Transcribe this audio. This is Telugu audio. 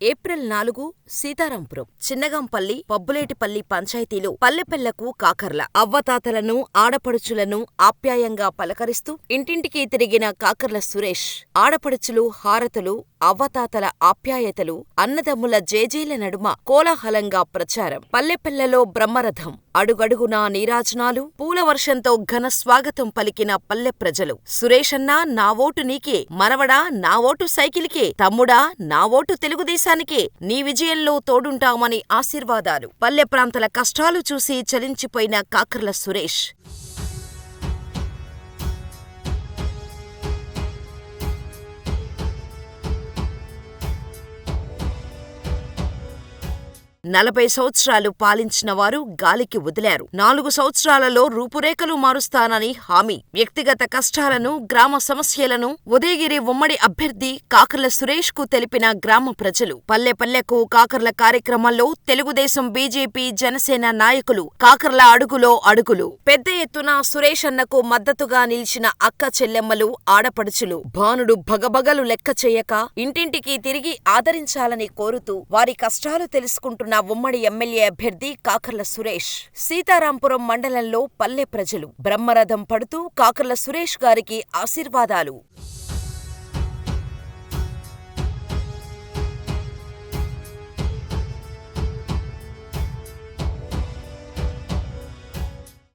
ఏప్రిల్ 4 సీతారాంపురం, చిన్నగంపల్లి, పబ్బులేటిపల్లి పంచాయతీలో పల్లెపెళ్లకు కాకర్ల. అవ్వాతాతలను, ఆడపడుచులను ఆప్యాయంగా పలకరిస్తూ ఇంటింటికీ తిరిగిన కాకర్ల సురేష్. ఆడపడుచులు హారతులు, అవ్వాతాతల ఆప్యాయతలు, అన్నదమ్ముల జేజేల నడుమ కోలాహలంగా ప్రచారం. పల్లెపెళ్లలో బ్రహ్మరథం, అడుగడుగునా నీరాజనాలు, పూలవర్షంతో ఘన స్వాగతం పలికిన పల్లె ప్రజలు. సురేషన్నా నా ఓటు నీకే, మనవడా నా ఓటు సైకిలికే, తమ్ముడా నా ఓటు తెలుగుదేశానికే, నీ విజయంలో తోడుంటామని ఆశీర్వాదాలు. పల్లె ప్రాంతాల కష్టాలు చూసి చలించిపోయిన కాకర్ల సురేష్. 40 సంవత్సరాలు పాలించినవారు గాలికి వదిలారు. 4 సంవత్సరాలలో రూపురేఖలు మారుస్తానని హామీ. వ్యక్తిగత కష్టాలను, గ్రామ సమస్యలను ఉదయగిరి ఉమ్మడి అభ్యర్థి కాకర్ల సురేష్ కు తెలిపిన గ్రామ ప్రజలు. పల్లె పల్లెకు కాకర్ల కార్యక్రమంలో తెలుగుదేశం, బీజేపీ, జనసేన నాయకులు కాకర్ల అడుగులో అడుగులు. పెద్ద ఎత్తున సురేష్ అన్నకు మద్దతుగా నిలిచిన అక్క చెల్లెమ్మలు, ఆడపడుచులు భానుడు భగభగలు లెక్క చేయక ఇంటింటికి తిరిగి ఆదరించాలని కోరుతూ వారి కష్టాలు తెలుసుకుంటున్న ఉమ్మడి ఎమ్మెల్యే అభ్యర్థి కాకర్ల సురేష్. సీతారాంపురం మండలంలో పల్లె ప్రజలు బ్రహ్మరథం పడుతూ కాకర్ల సురేష్ గారికి ఆశీర్వాదాలు.